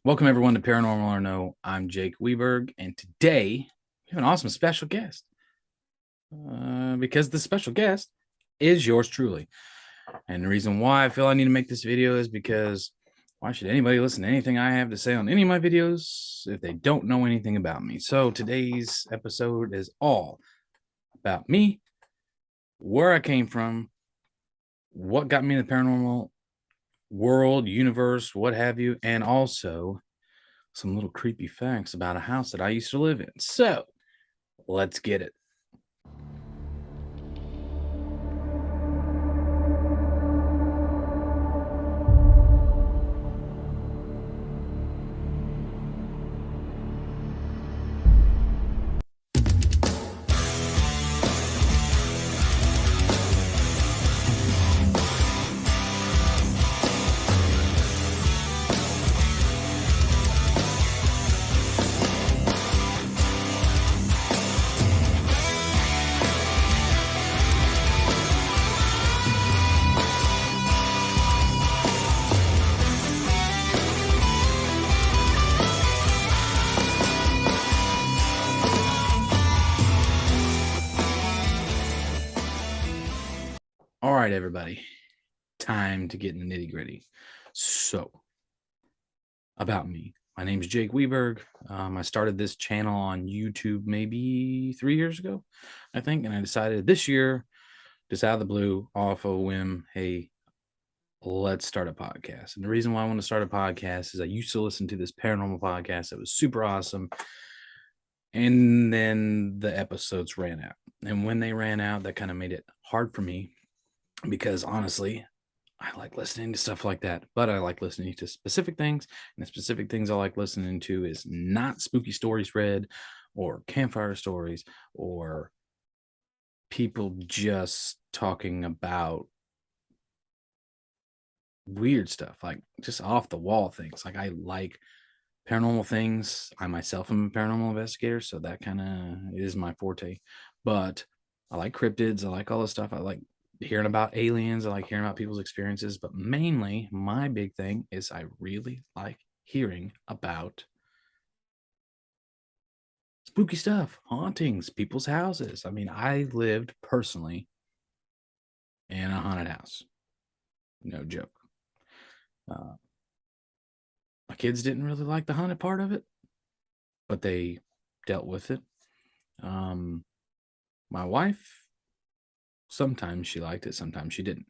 Welcome everyone to Paranormal or No. I'm Jake Weberg, and today we have an awesome special guest. Because the special guest is yours truly. And the reason why I feel I need to make this video is because why should anybody listen to anything I have to say on any of my videos if they don't know anything about me? So today's episode is all about me, where I came from, what got me in the paranormal world, universe, what have you, and also some little creepy facts about a house that I used to live in. So let's get it. All right, everybody, time to get in the nitty gritty. So, about me. My name is Jake Weberg. I started this channel on YouTube maybe 3 years ago, I think, and I decided this year, just out of the blue, off a whim, hey, let's start a podcast. And the reason why I want to start a podcast is I used to listen to this paranormal podcast that was super awesome. And then the episodes ran out. And when they ran out, that kind of made it hard for me because honestly, I like listening to stuff like that, but I like listening to specific things. And the specific things I like listening to is not spooky stories read or campfire stories or people just talking about weird stuff, like just off the wall things. Like I like paranormal things. I myself am a paranormal investigator, so that kind of is my forte. But I like cryptids. I like all this stuff. I like hearing about aliens. I like hearing about people's experiences. But mainly, my big thing is I really like hearing about spooky stuff, hauntings, people's houses. I mean, I lived personally in a haunted house. No joke. Uh, my kids didn't really like the haunted part of it, but they dealt with it. Um, my wife, sometimes she liked it, sometimes she didn't.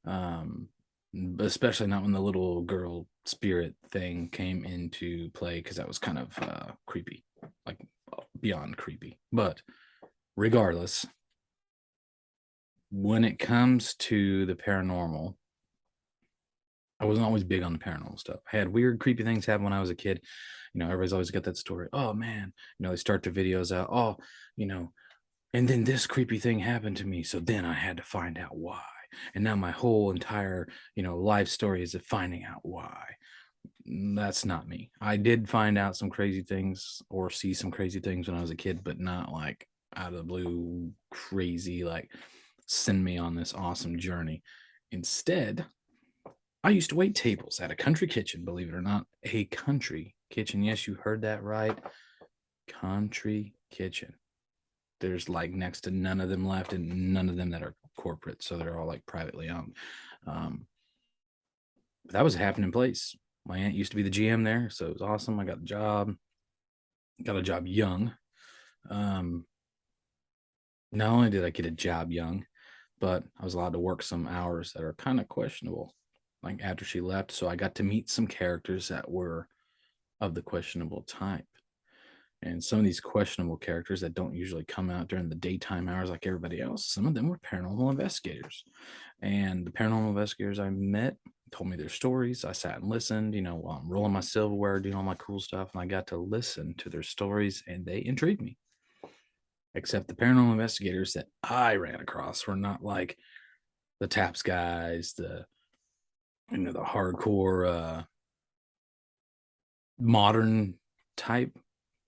But especially not when the little girl spirit thing came into play, because that was kind of creepy, like beyond creepy. But regardless, when it comes to the paranormal, I wasn't always big on the paranormal stuff. I had weird, creepy things happen when I was a kid. Everybody's always got that story. Oh man, they start their videos out. Oh, you know, and then this creepy thing happened to me. So then I had to find out why. And now my whole entire, life story is of finding out why. That's not me. I did find out some crazy things or see some crazy things when I was a kid, but not like out of the blue, crazy, like send me on this awesome journey. Instead, I used to wait tables at a country kitchen, believe it or not. A country kitchen. Yes, you heard that right. Country kitchen. There's like next to none of them left and none of them that are corporate. So they're all like privately owned. But that was a happening place. My aunt used to be the GM there. So it was awesome. I got a job young. Not only did I get a job young, but I was allowed to work some hours that are kind of questionable, like after she left. So I got to meet some characters that were of the questionable type. And some of these questionable characters that don't usually come out during the daytime hours like everybody else, some of them were paranormal investigators. And the paranormal investigators I met told me their stories. I sat and listened, while I'm rolling my silverware, doing all my cool stuff. And I got to listen to their stories and they intrigued me. Except the paranormal investigators that I ran across were not like the TAPS guys, the hardcore modern type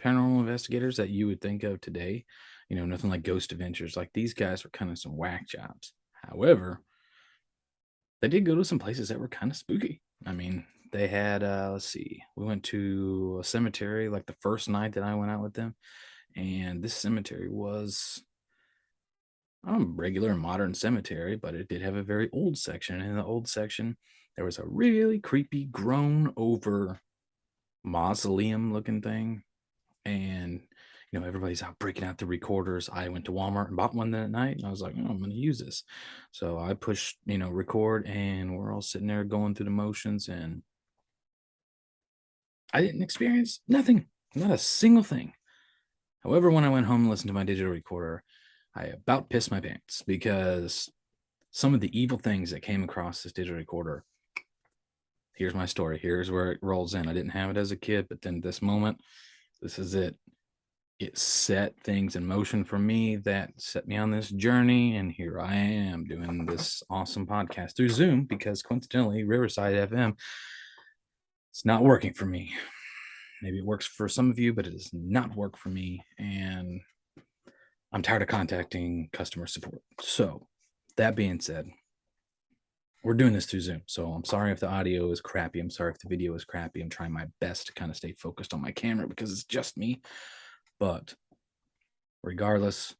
paranormal investigators that you would think of today. Nothing like Ghost Adventures. Like these guys were kind of some whack jobs. However, they did go to some places that were kind of spooky. I mean, They had let's see, we went to a cemetery like the first night that I went out with them, and this cemetery was regular modern cemetery, but it did have a very old section. And in the old section, there was a really creepy, grown over mausoleum looking thing. And everybody's out breaking out the recorders. I went to Walmart and bought one that night, and I was like, oh, I'm going to use this. So I pushed, record, and we're all sitting there going through the motions, and I didn't experience nothing, not a single thing. However, when I went home and listened to my digital recorder, I about pissed my pants because some of the evil things that came across this digital recorder. Here's my story. Here's where it rolls in. I didn't have it as a kid, but then this moment, this is it. It set things in motion for me that set me on this journey. And here I am doing this awesome podcast through Zoom because coincidentally, Riverside FM, it's not working for me. Maybe it works for some of you, but it does not work for me. And I'm tired of contacting customer support. So that being said, we're doing this through Zoom. So I'm sorry if the audio is crappy. I'm sorry if the video is crappy. I'm trying my best to kind of stay focused on my camera because it's just me. But regardless,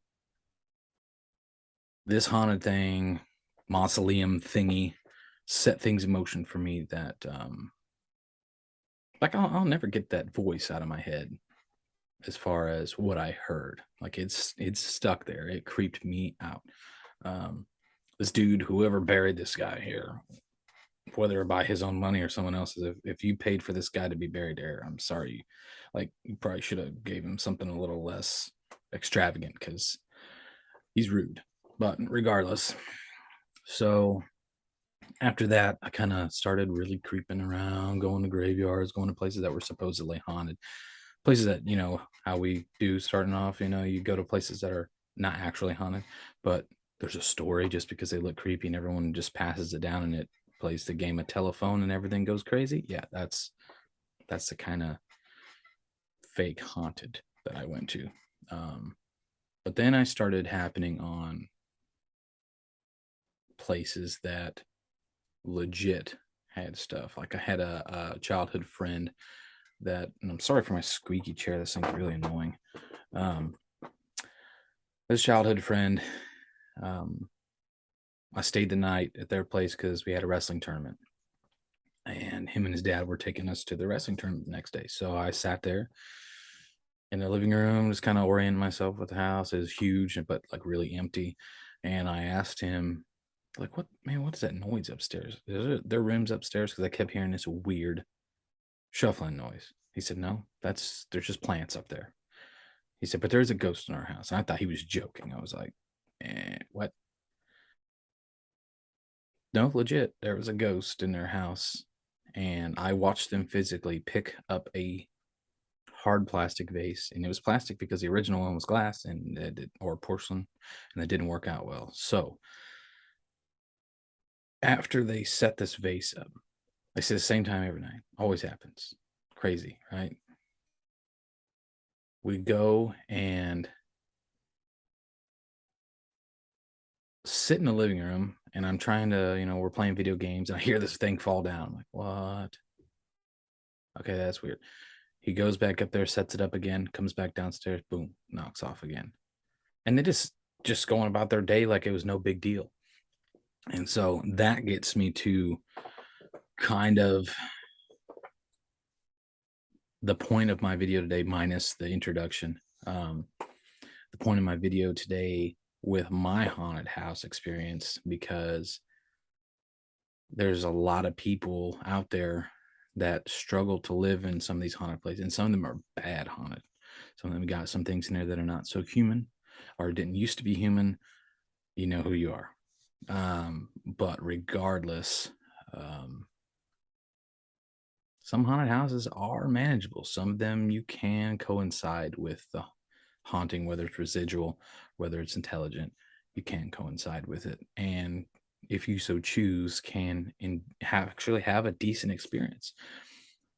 this haunted thing, mausoleum thingy, set things in motion for me that, like, I'll never get that voice out of my head as far as what I heard. Like, it's stuck there. It creeped me out. This dude, whoever buried this guy here, whether by his own money or someone else's, if you paid for this guy to be buried there, I'm sorry. Like, you probably should have gave him something a little less extravagant because he's rude. But regardless, so after that, I kind of started really creeping around, going to graveyards, going to places that were supposedly haunted. Places that, how we do starting off, you go to places that are not actually haunted, but there's a story just because they look creepy and everyone just passes it down and it plays the game of telephone and everything goes crazy. Yeah, that's the kind of fake haunted that I went to. But then I started happening on places that legit had stuff. Like I had a childhood friend that, and I'm sorry for my squeaky chair. This thing's really annoying. This childhood friend, I stayed the night at their place because we had a wrestling tournament. And him and his dad were taking us to the wrestling tournament the next day. So I sat there in the living room, just kind of orienting myself with the house. It was huge, but like really empty. And I asked him, like, what is that noise upstairs? Is there rooms upstairs? Because I kept hearing this weird shuffling noise. He said, no, there's just plants up there. He said, but there's a ghost in our house. And I thought he was joking. I was like, what? No, legit. There was a ghost in their house. And I watched them physically pick up a hard plastic vase. And it was plastic because the original one was glass or porcelain. And it didn't work out well. So after they set this vase up, I say the same time every night. Always happens. Crazy, right? We go and sit in the living room, and I'm trying to, we're playing video games, and I hear this thing fall down. I'm like, what? Okay, that's weird. He goes back up there, sets it up again, comes back downstairs, boom, knocks off again. And they just going about their day like it was no big deal. And so that gets me to kind of the point of my video today, minus the introduction. The point of my video today with my haunted house experience, because there's a lot of people out there that struggle to live in some of these haunted places, and some of them are bad haunted. Some of them got some things in there that are not so human or didn't used to be human. You know who you are. But regardless, some haunted houses are manageable. Some of them you can coincide with the haunting, whether it's residual, whether it's intelligent, you can coincide with it. And if you so choose, can actually have a decent experience.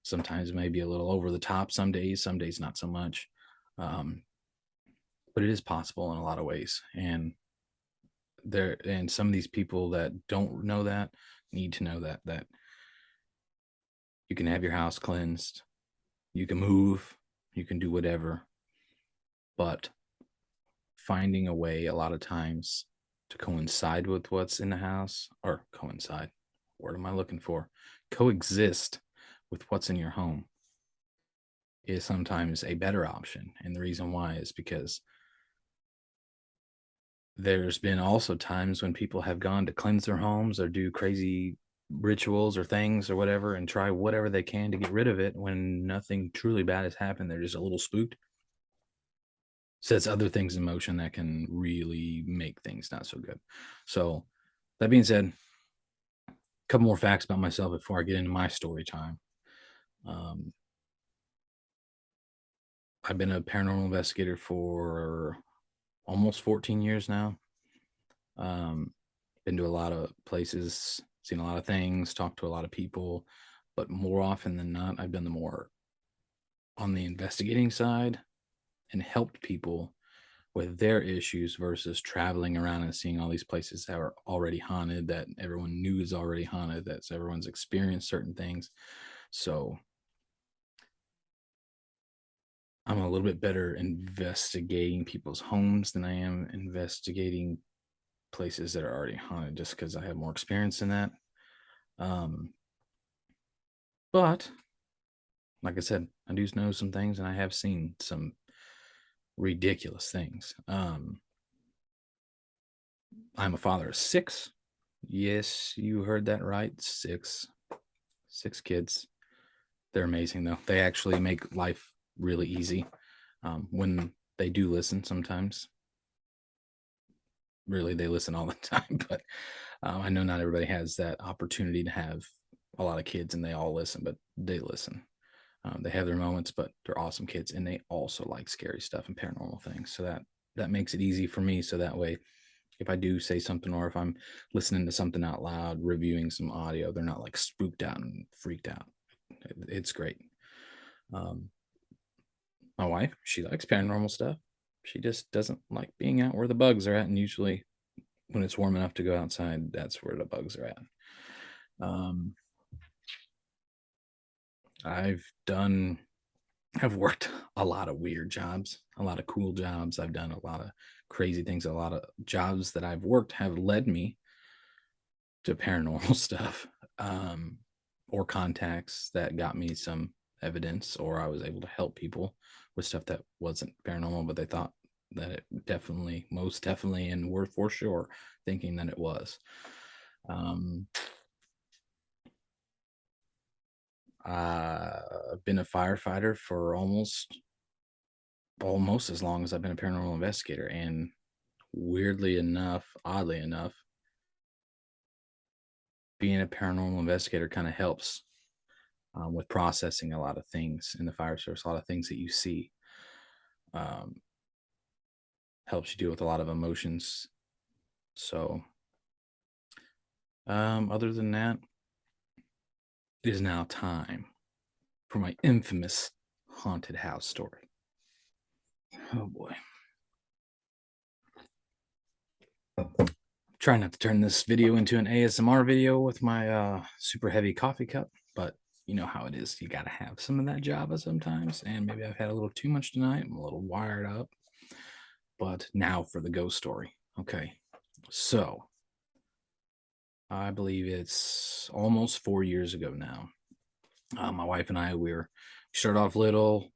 Sometimes it may be a little over the top some days not so much. But it is possible in a lot of ways. And some of these people that don't know that need to know that You can have your house cleansed. You can move. You can do whatever. But finding a way a lot of times to coincide with what's in the house, or coincide, word am I looking for? Coexist with what's in your home is sometimes a better option. And the reason why is because there's been also times when people have gone to cleanse their homes or do crazy rituals or things or whatever and try whatever they can to get rid of it when nothing truly bad has happened. They're just a little spooked. Sets other things in motion that can really make things not so good. So, that being said, a couple more facts about myself before I get into my story time. Um, I've been a paranormal investigator for almost 14 years now. Um, been to a lot of places, seen a lot of things, talked to a lot of people, but more often than not, I've been the more on the investigating side and helped people with their issues versus traveling around and seeing all these places that are already haunted, that everyone knew is already haunted, that everyone's experienced certain things. So I'm a little bit better investigating people's homes than I am investigating places that are already haunted, just because I have more experience in that. Um, but like I said, I do know some things, and I have seen some ridiculous things. I'm a father of six. Yes, you heard that right. Six kids. They're amazing, though. They actually make life really easy when they do listen sometimes. Really, they listen all the time, but I know not everybody has that opportunity to have a lot of kids and they all listen, but they listen. They have their moments, but they're awesome kids, and they also like scary stuff and paranormal things. So that makes it easy for me. So that way, if I do say something, or if I'm listening to something out loud, reviewing some audio, they're not like spooked out and freaked out. It's great. Um, my wife, she likes paranormal stuff. She just doesn't like being out where the bugs are at, and usually when it's warm enough to go outside, that's where the bugs are at. Um, I've done I've worked a lot of weird jobs, a lot of cool jobs. I've done a lot of crazy things. A lot of jobs that I've worked have led me to paranormal stuff, or contacts that got me some evidence, or I was able to help people with stuff that wasn't paranormal, but they thought that it definitely, most definitely, and were for sure thinking that it was. Um, I've been a firefighter for almost as long as I've been a paranormal investigator, and weirdly enough, oddly enough, being a paranormal investigator kind of helps with processing a lot of things in the fire service, a lot of things that you see. Um, Helps you deal with a lot of emotions. So, other than that, it is now time for my infamous haunted house story. Oh boy. Try not to turn this video into an ASMR video with my super heavy coffee cup, but you know how it is. You got to have some of that Java sometimes. And maybe I've had a little too much tonight. I'm a little wired up. But now for the ghost story. Okay. So I believe it's almost 4 years ago now. My wife and I, we started off little,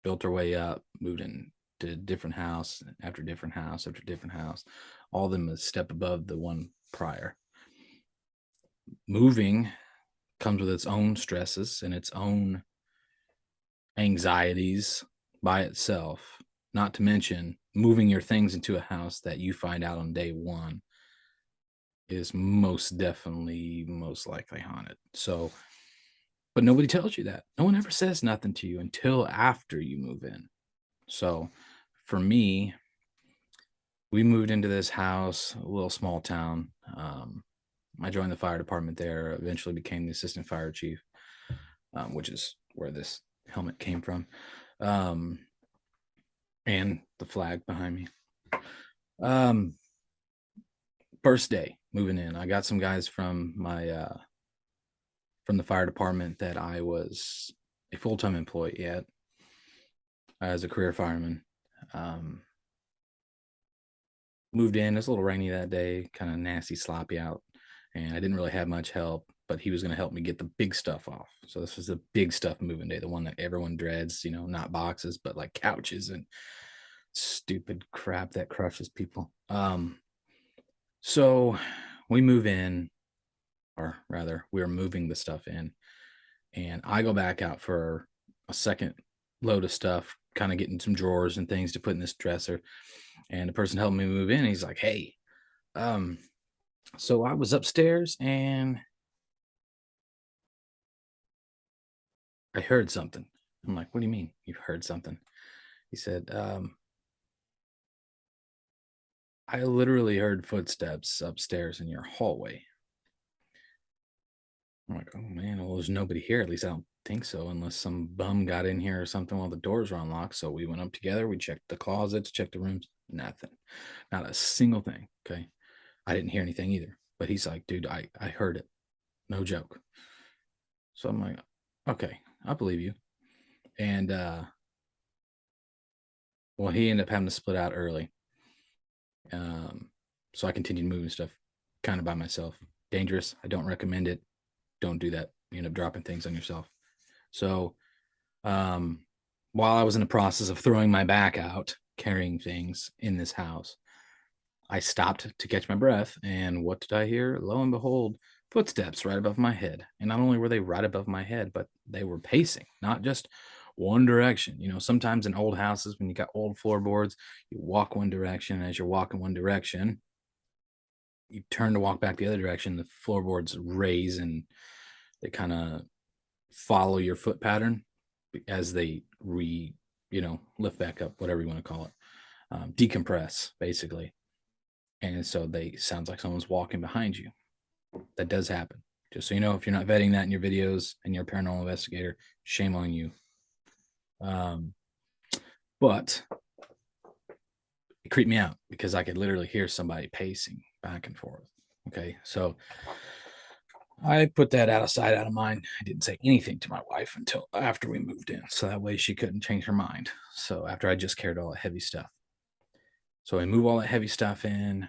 built our way up, moved into different house after different house after different house, all of them a step above the one prior. Moving comes with its own stresses and its own anxieties by itself, not to mention moving your things into a house that you find out on day one is most definitely most likely haunted. So, but nobody tells you that. No one ever says nothing to you until after you move in. So for me, we moved into this house, a little small town. I joined the fire department there, eventually became the assistant fire chief, which is where this helmet came from, and the flag behind me. Um, First day moving in, I got some guys from my from the fire department that I was a full-time employee at as a career fireman. Um, Moved in. It's a little rainy that day, kind of nasty, sloppy out, and I didn't really have much help. But he was going to help me get the big stuff off. So this was the big stuff moving day, the one that everyone dreads. Not boxes, but like couches and stupid crap that crushes people. So we move in, or rather, we're moving the stuff in, and I go back out for a second load of stuff, kind of getting some drawers and things to put in this dresser. And the person helping me move in, he's like, "Hey, um, so I was upstairs and I heard something." I'm like, "What do you mean you heard something?" He said, "I literally heard footsteps upstairs in your hallway." I'm like, "Oh man, well, there's nobody here. At least I don't think so, unless some bum got in here or something while the doors were unlocked." So we went up together. We checked the closets, checked the rooms. Nothing, not a single thing. Okay, I didn't hear anything either. But he's like, "Dude, I heard it. No joke." So I'm like, "Okay, I believe you." And well, he ended up having to split out early. Um, so I continued moving stuff kind of by myself. Dangerous. I don't recommend it. Don't do that. You end up dropping things on yourself. So um, while I was in the process of throwing my back out, carrying things in this house, I stopped to catch my breath. And what did I hear? Lo and behold, footsteps right above my head. And not only were they right above my head, but they were pacing, not just one direction. Sometimes in old houses, when you got old floorboards, you walk one direction. And as you're walking one direction, you turn to walk back the other direction, the floorboards raise and they kind of follow your foot pattern as they lift back up, whatever you want to call it, decompress basically. And so they sounds like someone's walking behind you. That does happen. Just so you know, if you're not vetting that in your videos and you're a paranormal investigator, shame on you. Um, but it creeped me out because I could literally hear somebody pacing back and forth. Okay, so I put that out of sight, out of mind. I didn't say anything to my wife until after we moved in, so that way she couldn't change her mind. So after I just carried all that heavy stuff. So we move all that heavy stuff in.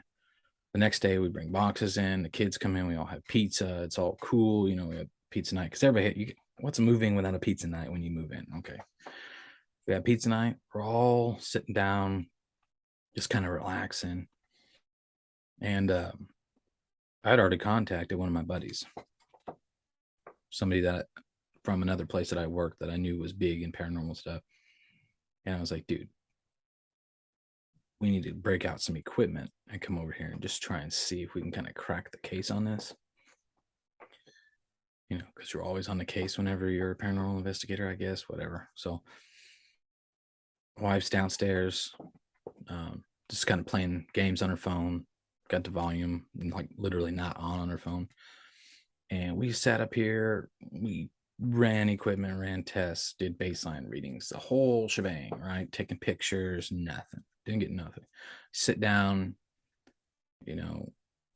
The next day we bring boxes in. The kids come in. We all have pizza. It's all cool. We have pizza night because everybody, what's moving without a pizza night when you move in? Okay. We have pizza night. We're all sitting down, just kind of relaxing. And I'd already contacted one of my buddies, somebody that from another place that I worked that I knew was big in paranormal stuff. And I was like, "Dude, we need to break out some equipment and come over here and just try and see if we can kind of crack the case on this." Because you're always on the case whenever you're a paranormal investigator, I guess, whatever. So, wife's downstairs, just kind of playing games on her phone, got the volume like literally not on her phone. And we sat up here, we ran equipment, ran tests, did baseline readings, the whole shebang, right? Taking pictures, nothing. Didn't get nothing. Sit down, it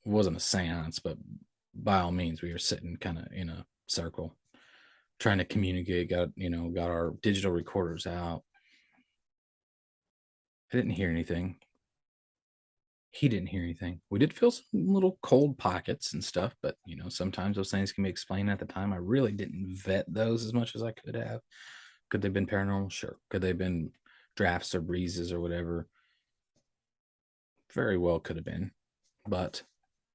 wasn't a seance, but by all means, we were sitting kind of in a circle trying to communicate, got our digital recorders out. I didn't hear anything. He didn't hear anything. We did feel some little cold pockets and stuff, but sometimes those things can be explained at the time. I really didn't vet those as much as I could have. Could they have been paranormal? Sure. Could they have been drafts or breezes or whatever? Very well could have been. But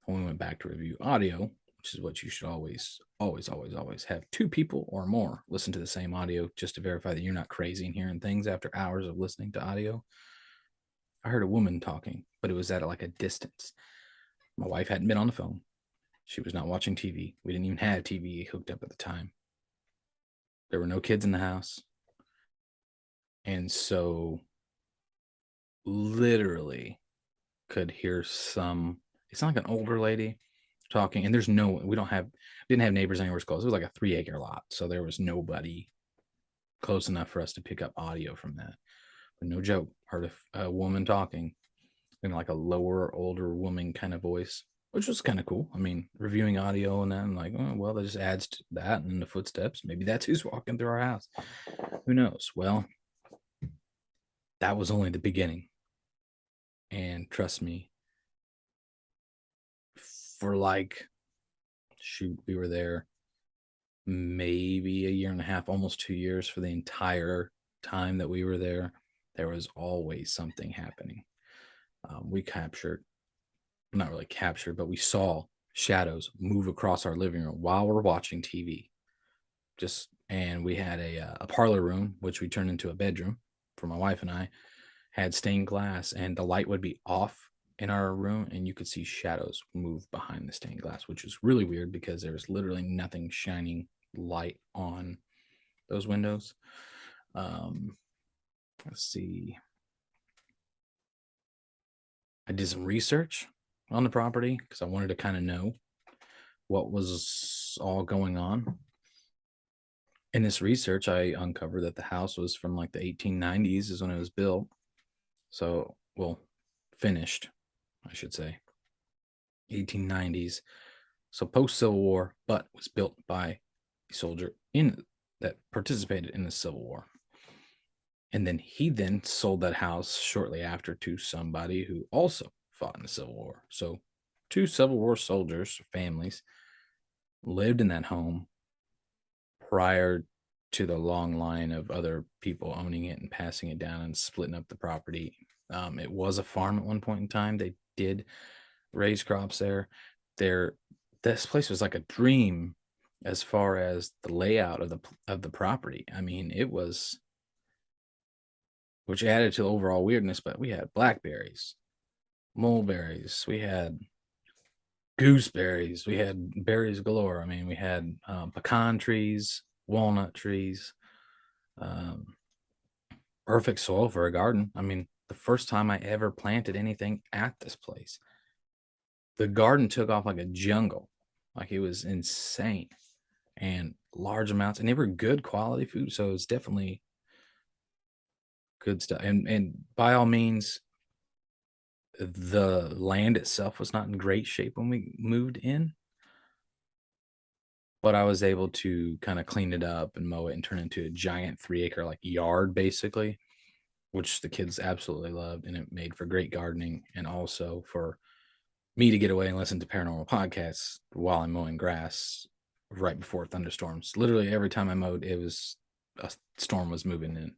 when we went back to review audio, which is what you should always, always, always, always have two people or more listen to the same audio just to verify that you're not crazy and hearing things after hours of listening to audio. I heard a woman talking, but it was at like a distance. My wife hadn't been on the phone. She was not watching TV. We didn't even have TV hooked up at the time. There were no kids in the house. And so literally could hear it's not like an older lady talking. And didn't have neighbors anywhere close. It was like a 3-acre lot. So there was nobody close enough for us to pick up audio from that. But no joke, heard a woman talking in like a lower, older woman kind of voice. which was kind of cool. I mean, reviewing audio and then like, oh, well, that just adds to that and the footsteps. Maybe that's who's walking through our house. Who knows? Well, that was only the beginning. And trust me, for like, shoot, we were there maybe a year and a half, almost 2 years. For the entire time that we were there was always something happening. We captured, not really captured, but we saw shadows move across our living room while we're watching TV. And we had a parlor room, which we turned into a bedroom for my wife and I, had stained glass, and the light would be off in our room, and you could see shadows move behind the stained glass, which was really weird because there was literally nothing shining light on those windows. Let's see. I did some research on the property because I wanted to kind of know what was all going on. In this research, I uncovered that the house was from like the 1890s is when it was built. So, well, finished, I should say. 1890s. So post Civil War, but was built by a soldier in that participated in the Civil War. And then he then sold that house shortly after to somebody who also fought in the Civil War. So two Civil War soldiers, families, lived in that home prior to the long line of other people owning it and passing it down and splitting up the property. It was a farm at one point in time. They did raise crops there. This place was like a dream as far as the layout of the property. I mean, it was, which added to the overall weirdness. But we had blackberries, mulberries, we had gooseberries, we had berries galore. I mean, we had pecan trees, walnut trees, um, perfect soil for a garden. I mean, the first time I ever planted anything at this place, the garden took off like a jungle. Like it was insane, and large amounts, and they were good quality food. So it's definitely good stuff. And by all means, the land itself was not in great shape when we moved in, but I was able to kind of clean it up and mow it and turn it into a giant 3 acre like yard basically, which the kids absolutely loved, and it made for great gardening and also for me to get away and listen to paranormal podcasts while I'm mowing grass right before thunderstorms. Literally every time I mowed, it was a storm was moving in,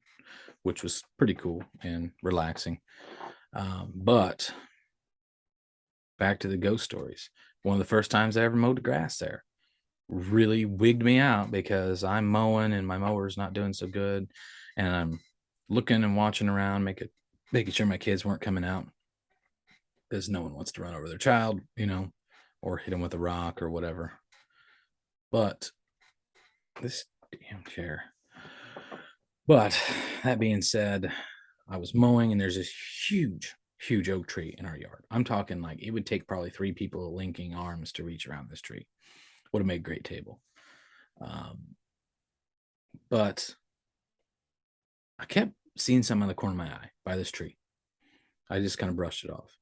which was pretty cool and relaxing. But back to the ghost stories. One of the first times I ever mowed the grass there really wigged me out because I'm mowing and my mower's not doing so good, and I'm looking and watching around, making sure my kids weren't coming out because no one wants to run over their child, or hit them with a rock or whatever. But this damn chair. But that being said, I was mowing and there's this huge, huge oak tree in our yard. I'm talking like it would take probably 3 people linking arms to reach around this tree. Would have made a great table. But I kept seeing some in the corner of my eye by this tree. I just kind of brushed it off.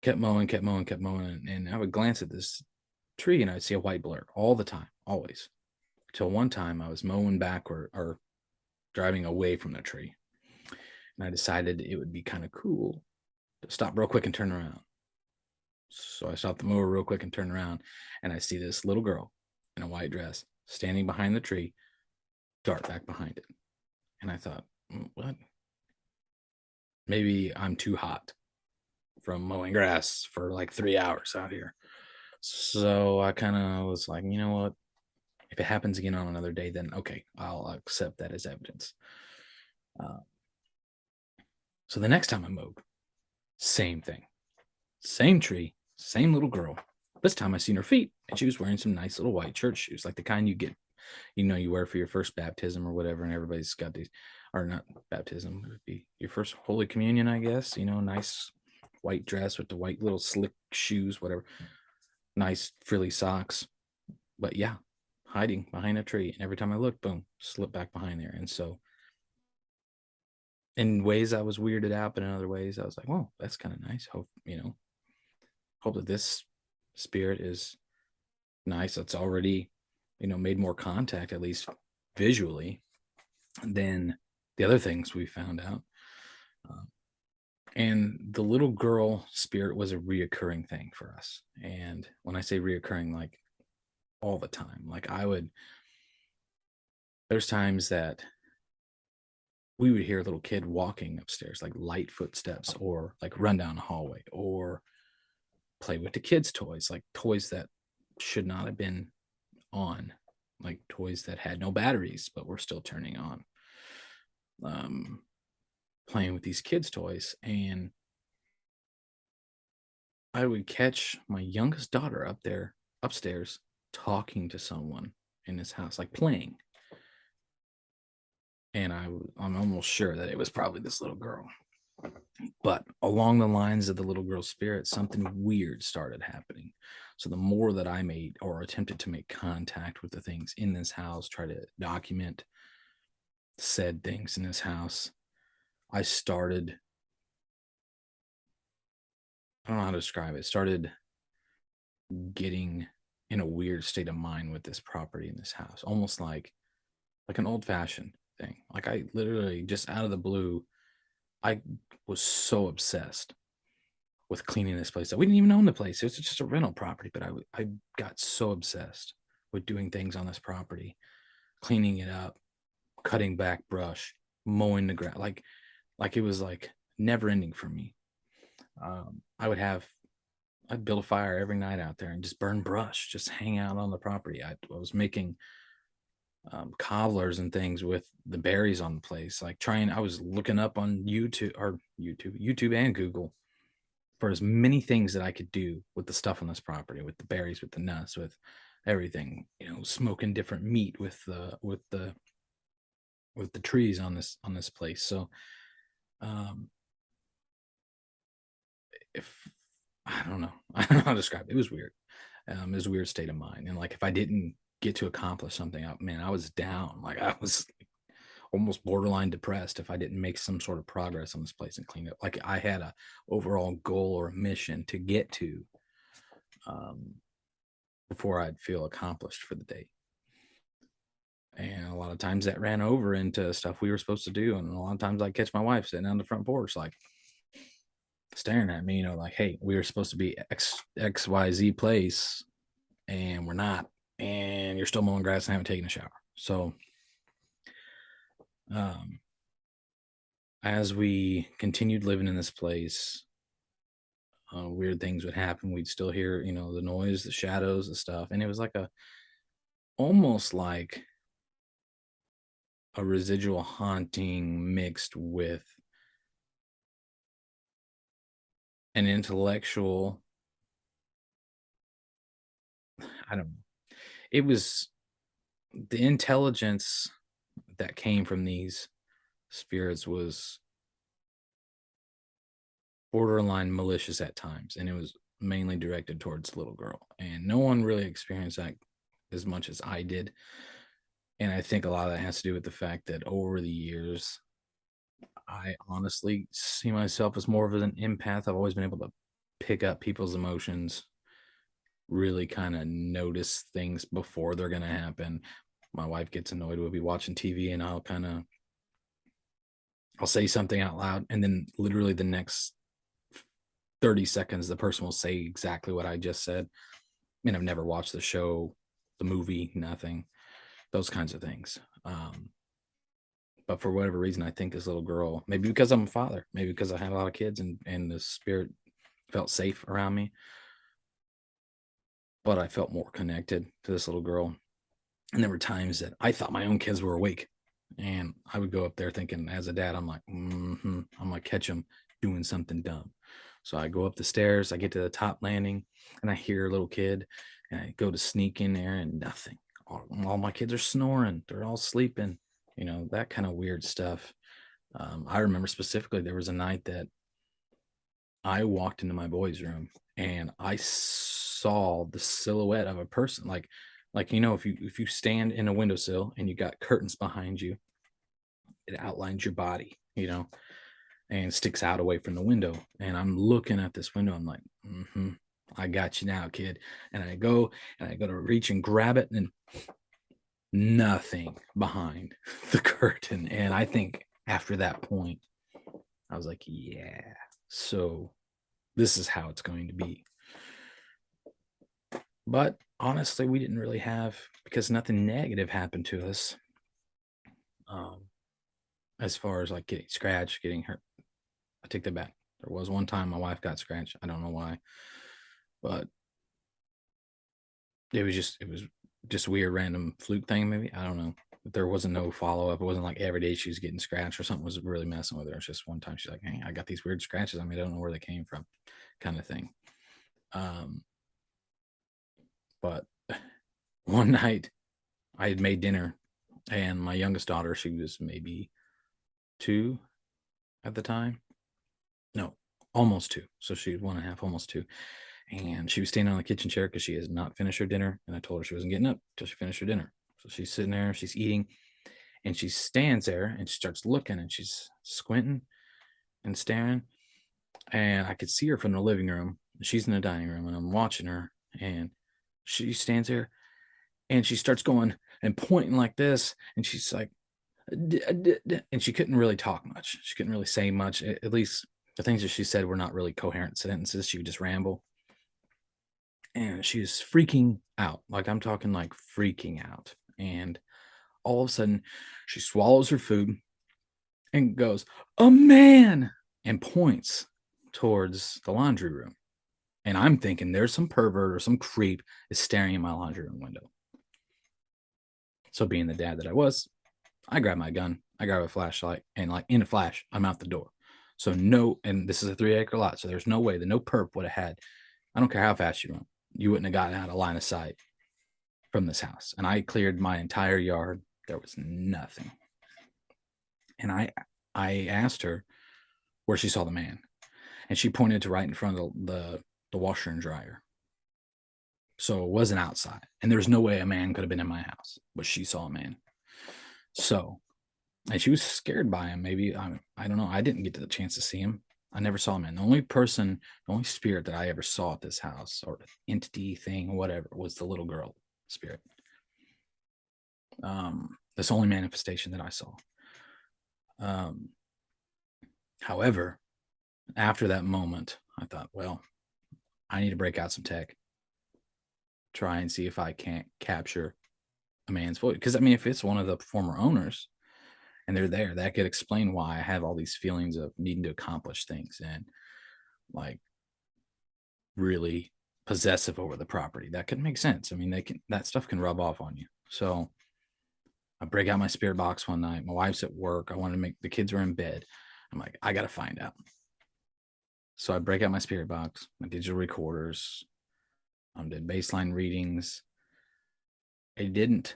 Kept mowing, kept mowing, kept mowing. And I would glance at this tree and I'd see a white blur all the time, always. Till one time I was mowing backward or driving away from the tree. And I decided it would be kind of cool to stop real quick and turn around. So I stopped the mower real quick and turned around, and I see this little girl in a white dress standing behind the tree, dart back behind it. And I thought, what? Maybe I'm too hot from mowing grass for like 3 hours out here. So I kind of was like, you know what? If it happens again on another day, then okay, I'll accept that as evidence. So the next time I mowed, same thing, same tree, same little girl. This time I seen her feet, and she was wearing some nice little white church shoes, like the kind you get, you wear for your first baptism or whatever. And everybody's got these, or not baptism, it would be your first Holy Communion, I guess. Nice white dress with the white little slick shoes, whatever. Nice frilly socks. But yeah, hiding behind a tree. And every time I look, boom, slip back behind there. And so in ways I was weirded out, but in other ways I was like, well, that's kind of nice. Hope that this spirit is nice. It's already, made more contact, at least visually, than the other things we found out. Uh, and the little girl spirit was a reoccurring thing for us. And when I say reoccurring, like all the time, like there's times that we would hear a little kid walking upstairs, like light footsteps, or like run down a hallway, or play with the kids' toys, like toys that should not have been on, like toys that had no batteries but were still turning on. Um, Playing with these kids' toys, and I would catch my youngest daughter up there upstairs talking to someone in this house, like playing. And I'm almost sure that it was probably this little girl. But along the lines of the little girl spirit, something weird started happening. So the more that I made or attempted to make contact with the things in this house, try to document said things in this house, I started, I don't know how to describe it, started getting in a weird state of mind with this property in this house, almost like an old fashioned thing. Like I literally just out of the blue, I was so obsessed with cleaning this place up. We didn't even own the place. It was just a rental property, but I got so obsessed with doing things on this property, cleaning it up, cutting back brush, mowing the grass, like it was like never ending for me. I'd build a fire every night out there and just burn brush, just hang out on the property. I was making cobblers and things with the berries on the place. I was looking up on YouTube and Google for as many things that I could do with the stuff on this property, with the berries, with the nuts, with everything. Smoking different meat with the trees on this place. So, um, if I don't know, I don't know how to describe it. It was weird. It was a weird state of mind, and like if I didn't get to accomplish something, man, I was down. Like I was almost borderline depressed if I didn't make some sort of progress on this place and clean it. Like I had a overall goal or a mission to get to, um, before I'd feel accomplished for the day. And a lot of times that ran over into stuff we were supposed to do. And a lot of times I catch my wife sitting on the front porch, like staring at me, like, hey, we were supposed to be XYZ place and we're not. And you're still mowing grass and haven't taken a shower. So, um, as we continued living in this place, weird things would happen. We'd still hear, the noise, the shadows, the stuff. And it was like almost like a residual haunting mixed with an intellectual, I don't know. It was the intelligence that came from these spirits was borderline malicious at times. And it was mainly directed towards the little girl. And no one really experienced that as much as I did. And I think a lot of that has to do with the fact that over the years, I honestly see myself as more of an empath. I've always been able to pick up people's emotions, really kind of notice things before they're going to happen. My wife gets annoyed. We'll be watching TV and I'll say something out loud. And then literally the next 30 seconds, the person will say exactly what I just said. And I've never watched the show, the movie, nothing, those kinds of things. But for whatever reason, I think this little girl, maybe because I'm a father, maybe because I had a lot of kids and the spirit felt safe around me, but I felt more connected to this little girl. And there were times that I thought my own kids were awake. And I would go up there thinking, as a dad, I'm like, I'm going to catch them doing something dumb. So I go up the stairs, I get to the top landing, and I hear a little kid, and I go to sneak in there, and nothing. All my kids are snoring. They're all sleeping, that kind of weird stuff. I remember specifically there was a night that I walked into my boys' room and I saw the silhouette of a person, like if you stand in a windowsill and you got curtains behind you, it outlines your body, and sticks out away from the window. And I'm looking at this window. I'm like, I got you now, kid. And I go to reach and grab it, and nothing behind the curtain. And I think after that point, I was like, yeah, so this is how it's going to be. But honestly, we didn't really have, because nothing negative happened to us. Um, as far as like getting scratched, getting hurt, I take that back. There was one time my wife got scratched. I don't know why, but it was just weird, random fluke thing. Maybe, I don't know. But there wasn't no follow up. It wasn't like every day she was getting scratched or something was really messing with her. It's just one time she's like, "Hey, I got these weird scratches. I mean, I don't know where they came from," kind of thing. Um, but one night I had made dinner, and my youngest daughter, she was maybe 2 at the time. No, almost 2. So she was 1.5, almost 2. And she was standing on the kitchen chair because she has not finished her dinner. And I told her she wasn't getting up till she finished her dinner. So she's sitting there, she's eating, and she stands there and she starts looking, and she's squinting and staring. And I could see her from the living room. She's in the dining room, and I'm watching her. And she stands there and she starts going and pointing like this. And she's like, and she couldn't really talk much. She couldn't really say much. At least the things that she said were not really coherent sentences. She would just ramble. And she was freaking out. Like, I'm talking like freaking out. And all of a sudden, she swallows her food and goes, "A man!" and points towards the laundry room. And I'm thinking there's some pervert or some creep is staring in my laundry room window. So, being the dad that I was, I grab my gun, I grab a flashlight, and like in a flash, I'm out the door. So, no, and this is a 3-acre lot. So, there's no way that no perp would have had, I don't care how fast you run, you wouldn't have gotten out of line of sight from this house. And I cleared my entire yard. There was nothing. And I asked her where she saw the man. And she pointed to right in front of the washer and dryer. So it wasn't outside. And there's no way a man could have been in my house, but she saw a man. So, and she was scared by him. Maybe, I don't know. I didn't get the chance to see him. I never saw him. And the only spirit that I ever saw at this house, or entity thing, whatever, was the little girl spirit. That's the only manifestation that I saw. Um, however, after that moment, I thought, well, I need to break out some tech, try and see if I can't capture a man's voice. Because I mean, if it's one of the former owners and they're there, that could explain why I have all these feelings of needing to accomplish things and like really possessive over the property. That could make sense. I mean, that stuff can rub off on you. So I break out my spirit box one night. My wife's at work. I wanted to make, the kids were in bed. I'm like, I got to find out. So I break out my spirit box, my digital recorders, did baseline readings. It didn't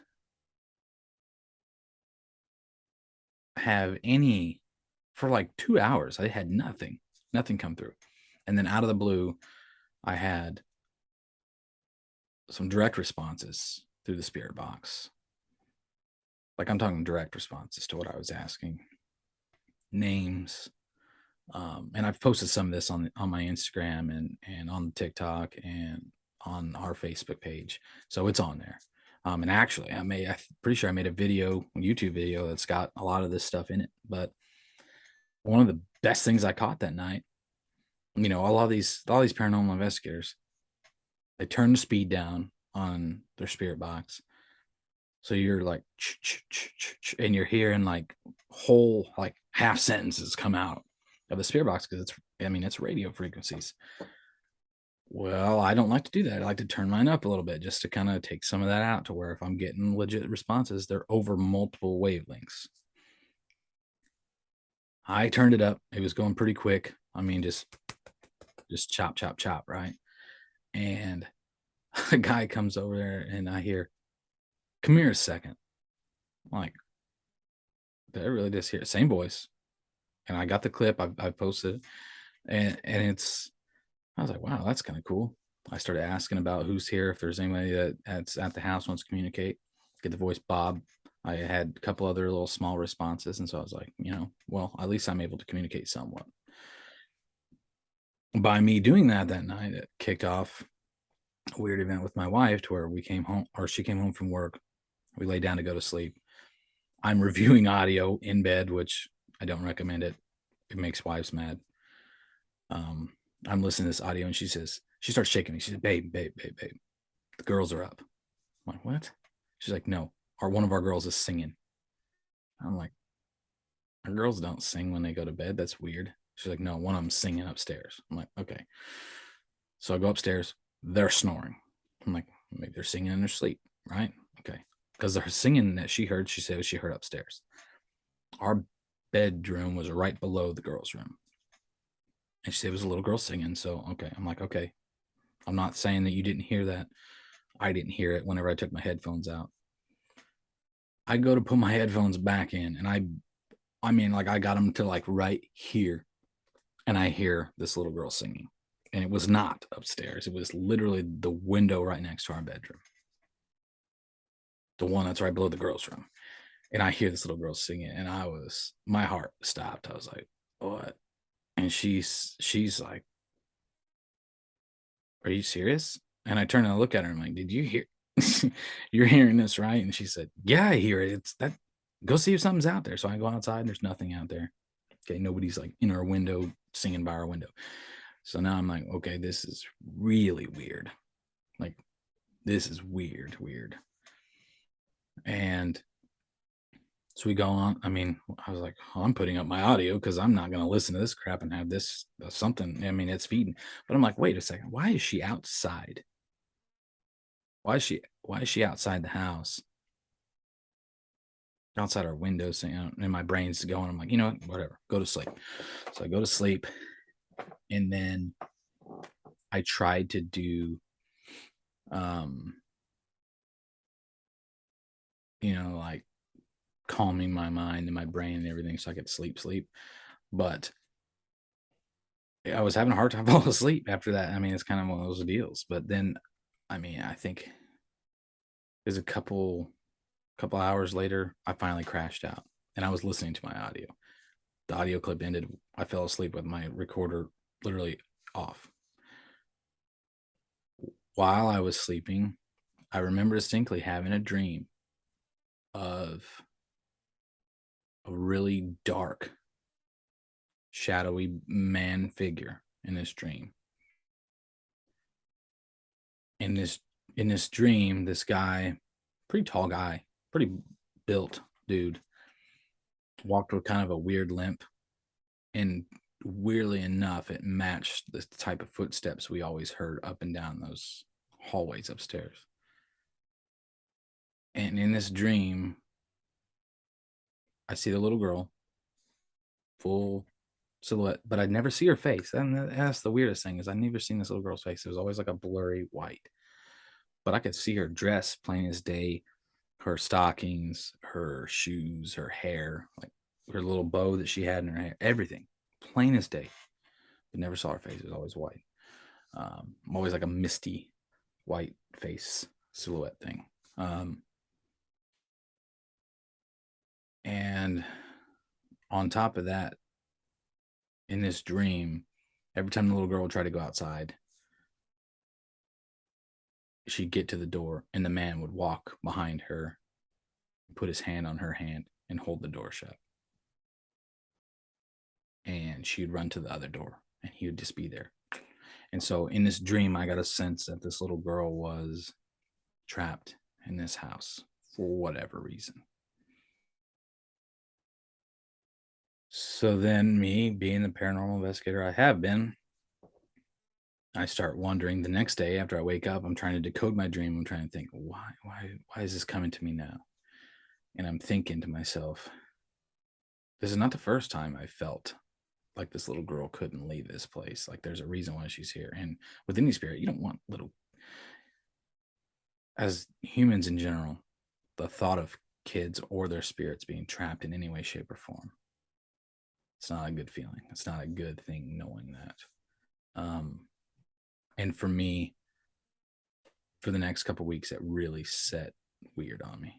have any for like 2 hours. I had nothing come through. And then out of the blue, I had some direct responses through the spirit box. Like, I'm talking direct responses to what I was asking, names. And I've posted some of this on my Instagram and on TikTok and on our Facebook page. So it's on there. And actually, I'm pretty sure I made a YouTube video that's got a lot of this stuff in it. But one of the best things I caught that night, all these paranormal investigators, they turn the speed down on their spirit box. So you're like, and you're hearing like whole like half sentences come out of the spirit box because it's radio frequencies. Well, I don't like to do that. I like to turn mine up a little bit just to kind of take some of that out, to where if I'm getting legit responses, they're over multiple wavelengths. I turned it up. It was going pretty quick. I mean, just chop, chop, chop, right? And a guy comes over there and I hear, "Come here a second." I'm like, did I really just hear it? Same voice. And I got the clip. I posted it. And I was like, wow, that's kind of cool. I started asking about who's here, if there's anybody that's at the house wants to communicate. Get the voice Bob. I had a couple other little small responses. And so I was like, well, at least I'm able to communicate somewhat. By me doing that night, it kicked off a weird event with my wife to where we came home, or she came home from work. We laid down to go to sleep. I'm reviewing audio in bed, which I don't recommend it. It makes wives mad. Um, I'm listening to this audio, and she starts shaking me. She said, "Babe, babe, babe, babe, the girls are up." I'm like, "What?" She's like, "No, one of our girls is singing." I'm like, "Our girls don't sing when they go to bed. That's weird." She's like, "No, one of them's singing upstairs." I'm like, "Okay." So I go upstairs. They're snoring. I'm like, maybe they're singing in their sleep, right? Okay. Because they're singing that she heard, she said she heard upstairs. Our bedroom was right below the girls' room. And she said it was a little girl singing. So, okay. I'm like, okay. I'm not saying that you didn't hear that. I didn't hear it whenever I took my headphones out. I go to put my headphones back in, and I mean, like I got them to like right here, and I hear this little girl singing. And it was not upstairs. It was literally the window right next to our bedroom, the one that's right below the girls' room. And I hear this little girl singing, and my heart stopped. I was like, what? And she's like, are you serious? And I turn and I look at her. And I'm like, did you hear? You're hearing this, right? And she said, yeah, I hear it. It's that. Go see if something's out there. So I go outside, and there's nothing out there. Okay, nobody's like in our window singing by our window. So now I'm like, okay, this is really weird. Like, this is weird, weird. And so we go on. I mean, I was like, oh, I'm putting up my audio because I'm not going to listen to this crap and have this something. I mean, it's feeding. But I'm like, wait a second. Why is she outside? Why is she outside the house? Outside our window, saying, and my brain's going. I'm like, you know what? Whatever. Go to sleep. So I go to sleep, and then I tried to do, um, like calming my mind and my brain and everything so I could sleep. But I was having a hard time falling asleep after that. I mean, it's kind of one of those deals. But then, I mean, I think there's a couple hours later, I finally crashed out, and I was listening to my audio. The audio clip ended. I fell asleep with my recorder literally off. While I was sleeping, I remember distinctly having a dream of a really dark, shadowy man figure in this dream. In this in this dream, this guy, pretty tall guy, pretty built dude, walked with kind of a weird limp, and weirdly enough, it matched the type of footsteps we always heard up and down those hallways upstairs. And in this dream, I see the little girl, full silhouette, but I'd never see her face. And that's the weirdest thing is I never seen this little girl's face. It was always like a blurry white, but I could see her dress plain as day, her stockings, her shoes, her hair, like her little bow that she had in her hair, everything plain as day. But never saw her face. It was always white. Always like a misty white face silhouette thing. Um, and on top of that, in this dream, every time the little girl would try to go outside, she'd get to the door and the man would walk behind her, put his hand on her hand, and hold the door shut. And she'd run to the other door and he would just be there. And so in this dream, I got a sense that this little girl was trapped in this house for whatever reason. So then, me being the paranormal investigator I have been, I start wondering the next day after I wake up. I'm trying to decode my dream. I'm trying to think, why is this coming to me now? And I'm thinking to myself, this is not the first time I felt like this little girl couldn't leave this place. Like there's a reason why she's here. And with any spirit, you don't want little, as humans in general, the thought of kids or their spirits being trapped in any way, shape, or form. It's not a good feeling. It's not a good thing knowing that. Um, and for me, for the next couple of weeks, it really set weird on me.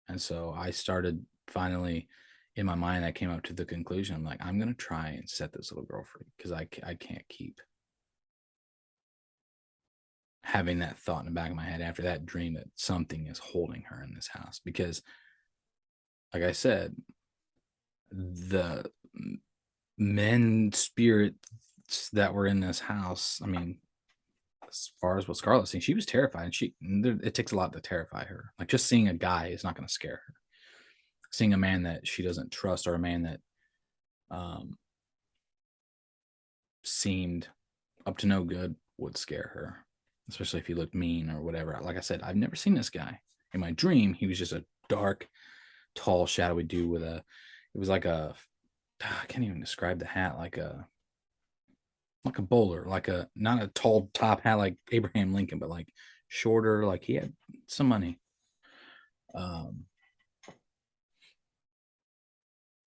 And so I started finally in my mind, I came up to the conclusion. I'm like, I'm going to try and set this little girl free because I can't keep having that thought in the back of my head after that dream that something is holding her in this house. Because, like I said, the men spirits that were in this house, I mean, as far as what Scarlett's saying, she was terrified. And it takes a lot to terrify her. Like, just seeing a guy is not going to scare her. Seeing a man that she doesn't trust, or a man that um, seemed up to no good, would scare her, especially if he looked mean or whatever. Like I said, I've never seen this guy. In my dream, he was just a dark, tall, shadowy dude with it was like I can't even describe the hat, like a bowler, like a, not a tall top hat like Abraham Lincoln, but like shorter, like he had some money. Um,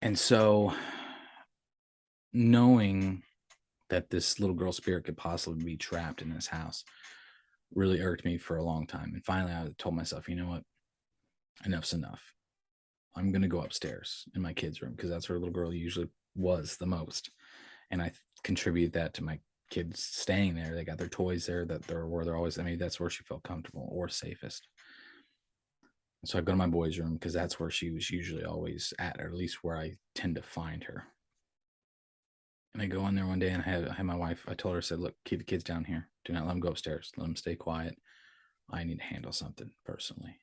and so knowing that this little girl spirit could possibly be trapped in this house really irked me for a long time. And finally, I told myself, you know what? Enough's enough. I'm going to go upstairs in my kids' room because that's where little girl usually was the most. And I contribute that to my kids staying there. They got their toys there, that they're where they're always, I mean, that's where she felt comfortable or safest. So I go to my boys' room because that's where she was usually always at, or at least where I tend to find her. And I go in there one day and I had my wife, I told her, I said, look, keep the kids down here. Do not let them go upstairs. Let them stay quiet. I need to handle something personally.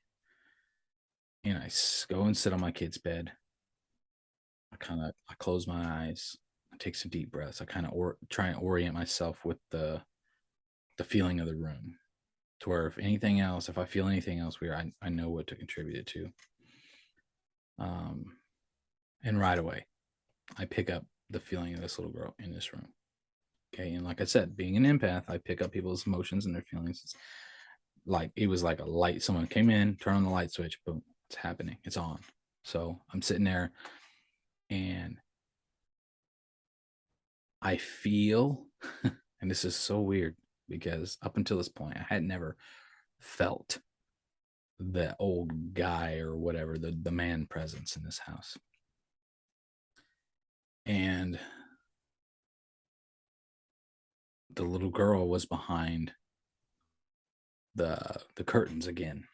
And I go and sit on my kid's bed. I close my eyes. I take some deep breaths. I kind of try and orient myself with the feeling of the room, to where if anything else, if I feel anything else weird, I know what to contribute it to. Um, and right away, I pick up the feeling of this little girl in this room. Okay. And like I said, being an empath, I pick up people's emotions and their feelings. It's like, it was like a light. Someone came in, turn on the light switch, boom, it's happening. It's on. So I'm sitting there and I feel, and this is so weird because up until this point, I had never felt the old guy or whatever, the man presence in this house. And the little girl was behind the curtains again.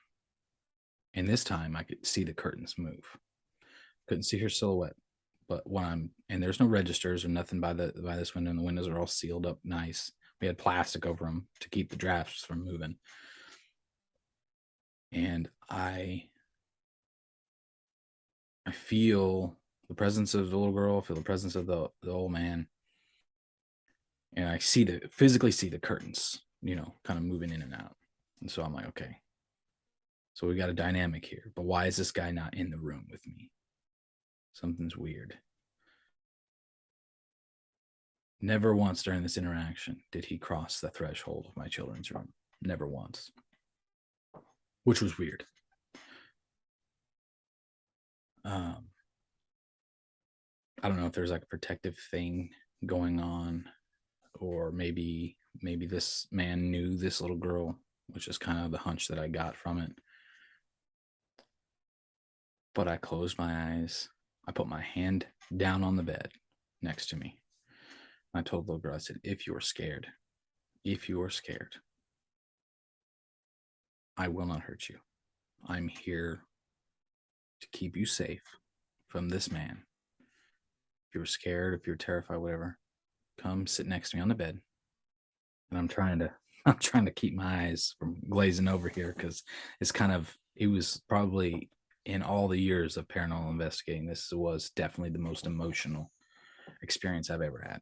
And this time I could see the curtains move. Couldn't see her silhouette. But when and there's no registers or nothing by this window, and the windows are all sealed up nice. We had plastic over them to keep the drafts from moving. And I feel the presence of the little girl, I feel the presence of the old man, and I physically see the curtains, kind of moving in and out. And so I'm like, okay, so we got a dynamic here, but why is this guy not in the room with me? Something's weird. Never once during this interaction did he cross the threshold of my children's room. Never once, which was weird. Um, I don't know if there's like a protective thing going on, or maybe this man knew this little girl, which is kind of the hunch that I got from it. But I closed my eyes. I put my hand down on the bed next to me. I told the little girl, I said, if you are scared, I will not hurt you. I'm here to keep you safe from this man. If you're scared, if you're terrified, whatever, come sit next to me on the bed. And I'm trying to keep my eyes from glazing over here, because it was probably, in all the years of paranormal investigating, this was definitely the most emotional experience I've ever had.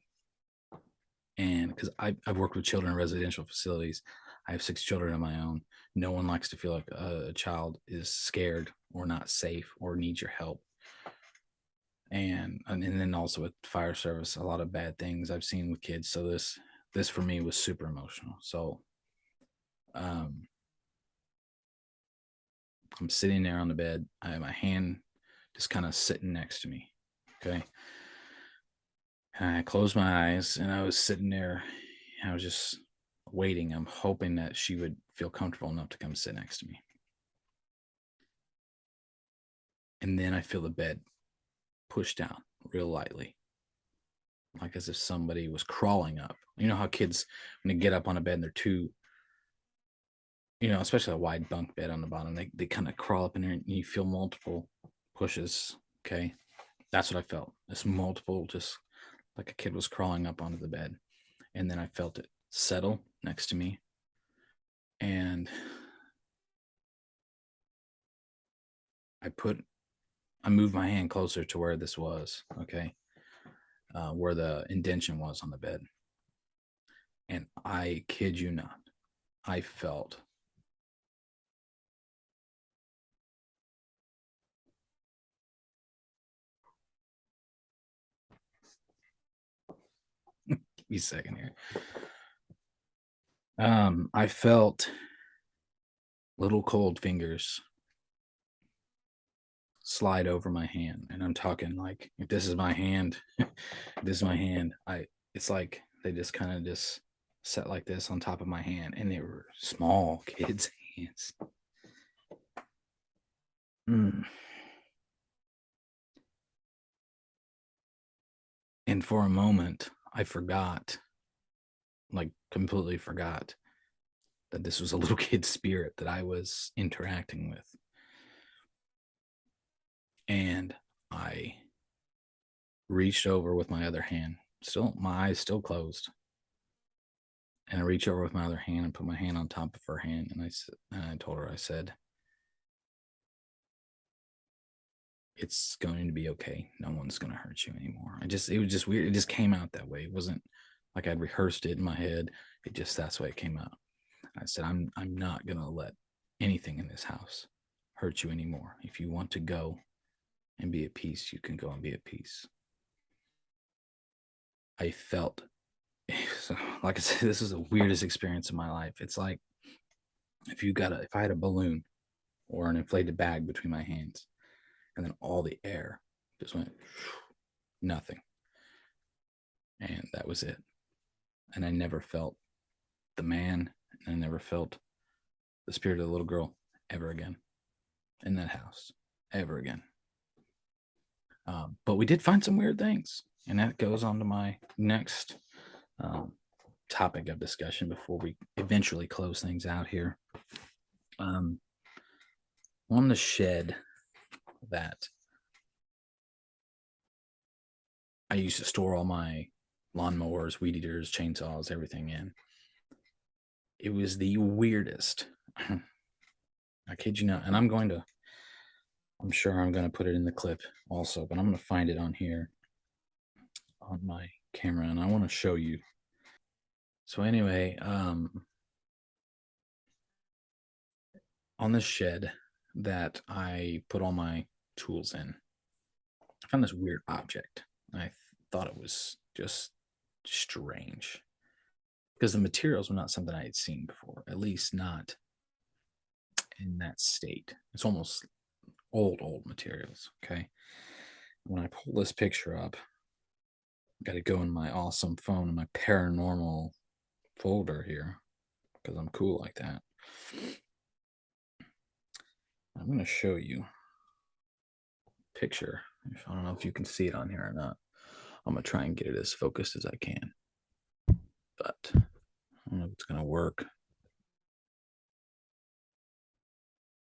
And because I've worked with children in residential facilities, I have 6 children of my own. No one likes to feel like a child is scared or not safe or needs your help. And then also with fire service, a lot of bad things I've seen with kids. So this for me was super emotional. So um, I'm sitting there on the bed. I have my hand just kind of sitting next to me. Okay. And I closed my eyes and I was sitting there. I was just waiting. I'm hoping that she would feel comfortable enough to come sit next to me. And then I feel the bed push down real lightly, like as if somebody was crawling up. You know how kids, when they get up on a bed, they're too especially a wide bunk bed on the bottom, they kind of crawl up in there and you feel multiple pushes. Okay. That's what I felt. This multiple, just like a kid was crawling up onto the bed. And then I felt it settle next to me. And I moved my hand closer to where this was. Okay. Where the indention was on the bed. And I kid you not, I felt give me a second here. I felt little cold fingers slide over my hand, and I'm talking like if this is my hand, this is my hand. It's like they just kind of just set like this on top of my hand, and they were small kids' hands. Mm. And for a moment, I forgot, like completely forgot that this was a little kid's spirit that I was interacting with. And I reached over with my other hand, still my eyes still closed. And I reached over with my other hand and put my hand on top of her hand. And I told her, I said, it's going to be okay. No one's going to hurt you anymore. It was just weird. It just came out that way. It wasn't like I'd rehearsed it in my head. That's the way it came out. I said, I'm not going to let anything in this house hurt you anymore. If you want to go and be at peace, you can go and be at peace. I felt, so, like I said, this is the weirdest experience of my life. It's like if I had a balloon or an inflated bag between my hands, and then all the air just went nothing, and that was it. And I never felt the man, and I never felt the spirit of the little girl ever again in that house ever again. But we did find some weird things, and that goes on to my next um, topic of discussion before we eventually close things out here. Um, on the shed that I used to store all my lawnmowers, weed eaters, chainsaws, everything in. It was the weirdest. I kid you not. And I'm sure I'm going to put it in the clip also, but I'm going to find it on here on my camera and I want to show you. So, anyway, on this shed that I put all my tools in, I found this weird object. I thought it was just strange because the materials were not something I had seen before, at least not in that state. It's almost old materials. Okay. When I pull this picture up, I got to go in my awesome phone in my paranormal folder here because I'm cool like that. I'm going to show you a picture. I don't know if you can see it on here or not. I'm going to try and get it as focused as I can, but I don't know if it's going to work.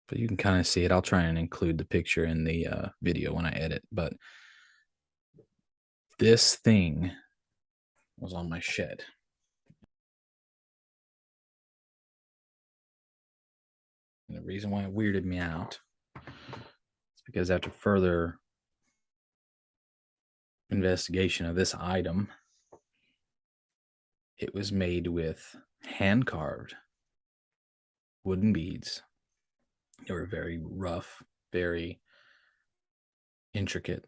But you can kind of see it. I'll try and include the picture in the video when I edit. But this thing was on my shed. And the reason why it weirded me out is because after further investigation of this item, it was made with hand carved wooden beads. They were very rough, very intricate,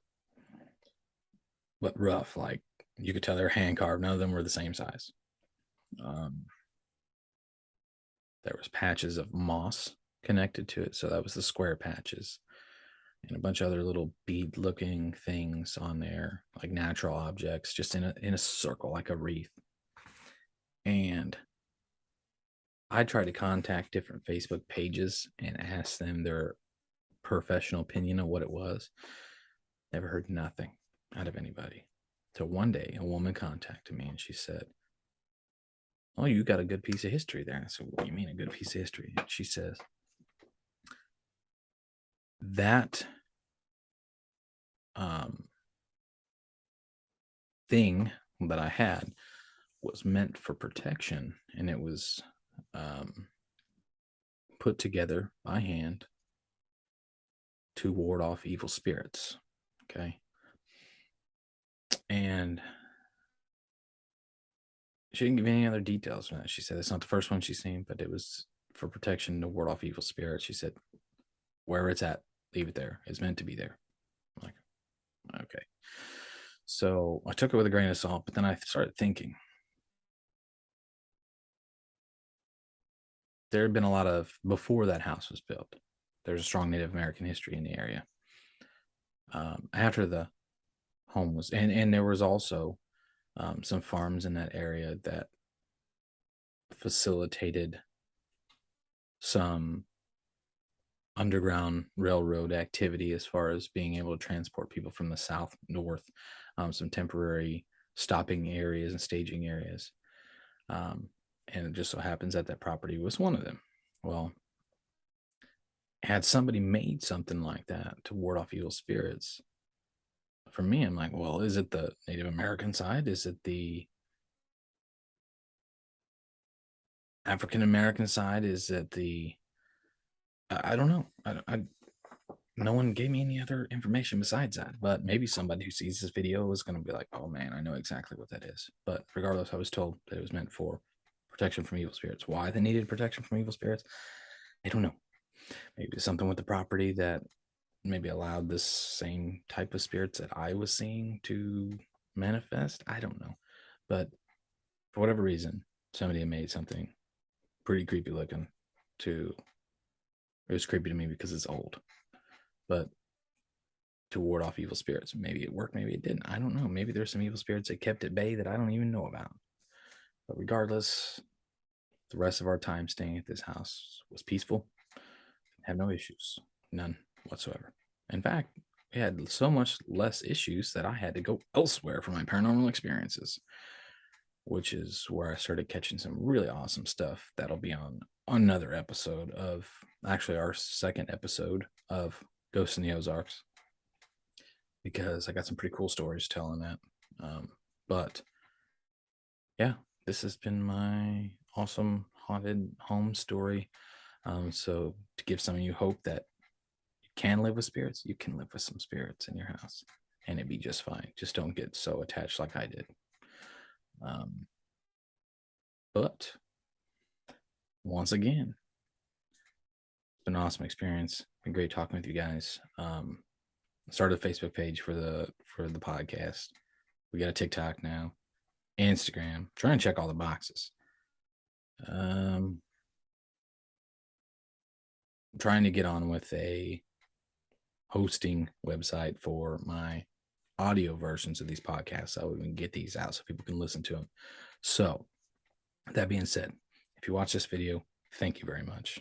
but rough. Like you could tell they were hand carved. None of them were the same size. Um, there was patches of moss connected to it, so that was the square patches, and a bunch of other little bead-looking things on there, like natural objects, just in a circle, like a wreath. And I tried to contact different Facebook pages and ask them their professional opinion of what it was. Never heard nothing out of anybody. So one day, a woman contacted me and she said, oh, you got a good piece of history there. I said, what do you mean a good piece of history? And she says, that thing that I had was meant for protection, and it was put together by hand to ward off evil spirits. Okay. And she didn't give any other details from that. She said it's not the first one she's seen, but it was for protection to ward off evil spirits. She said, wherever it's at, leave it there. It's meant to be there. I'm like, okay. So I took it with a grain of salt, but then I started thinking there had been a lot of, before that house was built, there's a strong Native American history in the area. After the home was, and there was also some farms in that area that facilitated some underground railroad activity as far as being able to transport people from the south north, some temporary stopping areas and staging areas. And it just so happens that that property was one of them. Well, had somebody made something like that to ward off evil spirits, for me, I'm like, well, is it the Native American side? Is it the African American side? Is it the, I don't know. No one gave me any other information besides that, but maybe somebody who sees this video is going to be like, oh man, I know exactly what that is. But regardless, I was told that it was meant for protection from evil spirits. Why they needed protection from evil spirits, I don't know. Maybe something with the property that maybe allowed this same type of spirits that I was seeing to manifest. I don't know. But for whatever reason, somebody made something pretty creepy looking to, it was creepy to me because it's old, but to ward off evil spirits. Maybe it worked, maybe it didn't. I don't know. Maybe there's some evil spirits that kept at bay that I don't even know about. But regardless, the rest of our time staying at this house was peaceful. Had no issues, none whatsoever. In fact, we had so much less issues that I had to go elsewhere for my paranormal experiences, which is where I started catching some really awesome stuff. That'll be on another episode of, actually, our second episode of Ghosts in the Ozarks, because I got some pretty cool stories telling that. But yeah, this has been my awesome haunted home story. So to give some of you hope that you can live with spirits, you can live with some spirits in your house and it'd be just fine. Just don't get so attached like I did. But once again, it's been an awesome experience. Been great talking with you guys. Started a Facebook page for the podcast. We got a TikTok now, Instagram. Trying to check all the boxes. I'm trying to get on with a hosting website for my audio versions of these podcasts so we can get these out so people can listen to them. So that being said, if you watch this video, thank you very much.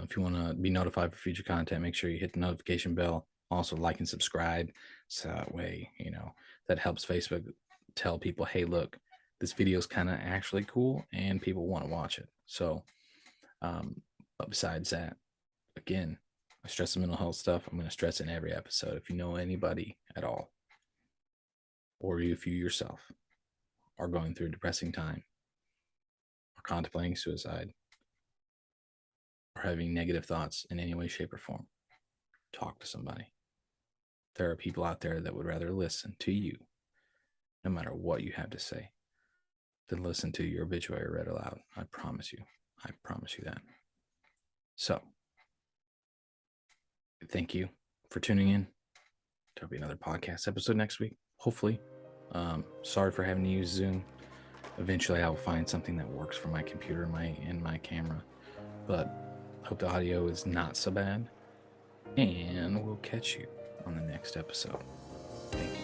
If you want to be notified for future content, make sure you hit the notification bell. Also like and subscribe, so that way, that helps Facebook tell people, hey, look, this video is kind of actually cool and people want to watch it. So but besides that, again, I stress the mental health stuff. I'm going to stress in every episode. If you know anybody at all, or if you yourself are going through a depressing time, or contemplating suicide, or having negative thoughts in any way, shape, or form, talk to somebody. There are people out there that would rather listen to you, no matter what you have to say, than listen to your obituary read aloud. I promise you. I promise you that. So, thank you for tuning in. There'll be another podcast episode next week, hopefully. Sorry for having to use Zoom. Eventually, I will find something that works for my computer and my camera. But I hope the audio is not so bad. And we'll catch you on the next episode. Thank you.